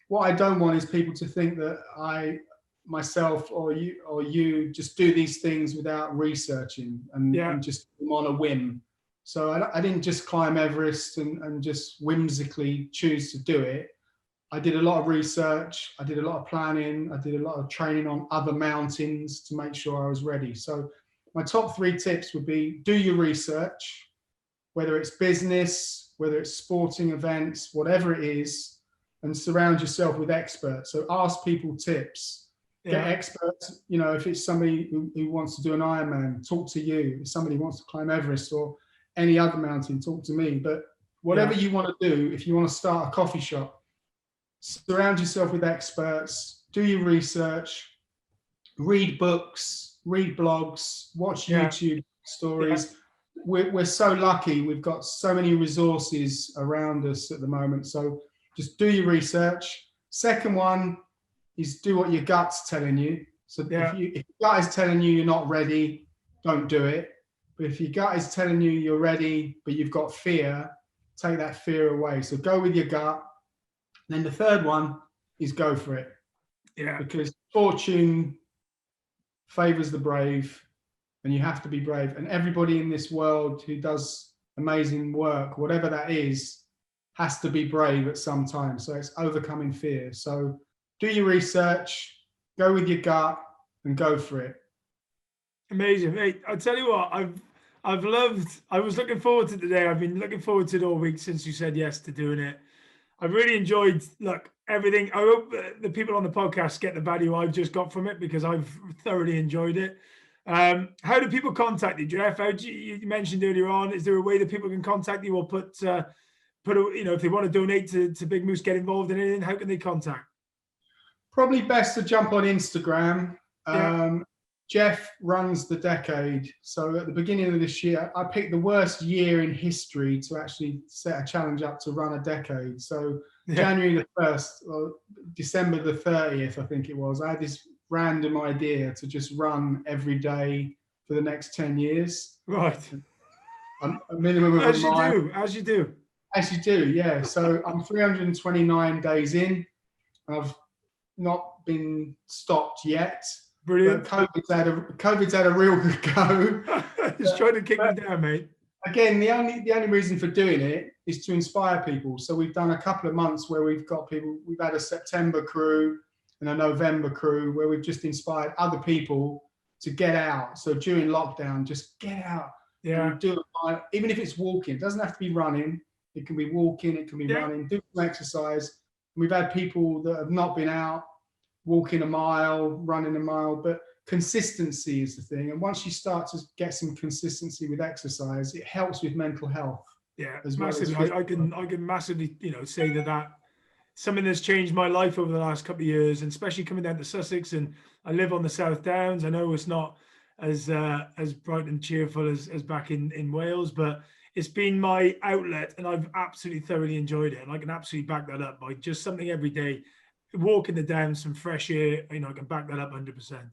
Speaker 2: what I don't want is people to think that myself or you just do these things without researching and just on a whim. So I didn't just climb Everest and just whimsically choose to do it. I did a lot of research, I did a lot of planning, I did a lot of training on other mountains to make sure I was ready. So my top 3 tips would be: do your research, whether it's business, whether it's sporting events, whatever it is, and surround yourself with experts. So ask people tips, get experts. You know, if it's somebody who wants to do an Ironman, talk to you. If somebody wants to climb Everest or any other mountain, talk to me. But whatever you want to do, if you want to start a coffee shop, surround yourself with experts, do your research, read books, read blogs, watch YouTube stories. We're so lucky. We've got so many resources around us at the moment. So just do your research. Second one is do what your gut's telling you. So if your gut is telling you you're not ready, don't do it. But if your gut is telling you you're ready, but you've got fear, take that fear away. So go with your gut. Then the third one is go for it. Yeah. Because fortune favors the brave, and you have to be brave. And everybody in this world who does amazing work, whatever that is, has to be brave at some time. So it's overcoming fear. So do your research, go with your gut, and go for it.
Speaker 1: Amazing, mate. I tell you what, I've loved. I was looking forward to today. I've been looking forward to it all week since you said yes to doing it. I've really enjoyed everything. I hope the people on the podcast get the value I've just got from it, because I've thoroughly enjoyed it. How do people contact you, Jeff? You mentioned earlier on, is there a way that people can contact you, or put if they want to donate to Big Moose, get involved in anything, how can they contact?
Speaker 2: Probably best to jump on Instagram.
Speaker 1: Yeah.
Speaker 2: Jeff runs the decade. So at the beginning of this year, I picked the worst year in history to actually set a challenge up to run a decade. So January the 1st, or December the 30th, I think it was, I had this random idea to just run every day for the next 10 years.
Speaker 1: Right.
Speaker 2: A minimum of
Speaker 1: as you do.
Speaker 2: As you do, yeah. So I'm 329 days in. I've not been stopped yet.
Speaker 1: Brilliant.
Speaker 2: But COVID's had a real good go.
Speaker 1: It's trying to kick me down, mate.
Speaker 2: Again, the only reason for doing it is to inspire people. So we've done a couple of months where we've got people. We've had a September crew and a November crew where we've just inspired other people to get out. So during lockdown, just get out.
Speaker 1: Yeah.
Speaker 2: And do it, even if it's walking. It doesn't have to be running. It can be walking. It can be running. Do some exercise. We've had people that have not been out, walking a mile, running a mile, but consistency is the thing. And once you start to get some consistency with exercise, it helps with mental health.
Speaker 1: Yeah, as massively. I can massively, say that something that's changed my life over the last couple of years, and especially coming down to Sussex, and I live on the South Downs. I know it's not as bright and cheerful as back in Wales, but it's been my outlet, and I've absolutely thoroughly enjoyed it. And I can absolutely back that up by just something every day. Walking the downs, some fresh air, I can back that up 100%.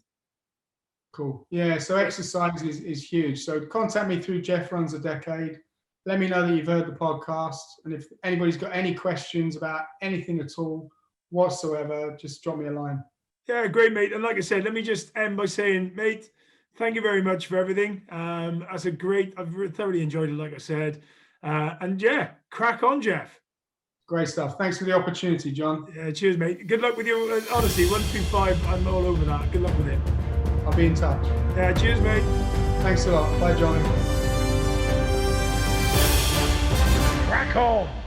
Speaker 2: Cool. Yeah, so exercise is huge. So contact me through Jeff Runs a Decade. Let me know that you've heard the podcast. And if anybody's got any questions about anything at all whatsoever, just drop me a line.
Speaker 1: Yeah, great, mate. And like I said, let me just end by saying, mate, thank you very much for everything. I've thoroughly enjoyed it, like I said. And yeah, crack on, Jeff.
Speaker 2: Great stuff. Thanks for the opportunity, John.
Speaker 1: Yeah, cheers, mate. Good luck with you. Honestly, 1 through 5, I'm all over that. Good luck with it.
Speaker 2: I'll be in touch.
Speaker 1: Yeah, cheers, mate.
Speaker 2: Thanks a lot. Bye, John.
Speaker 1: Crack on.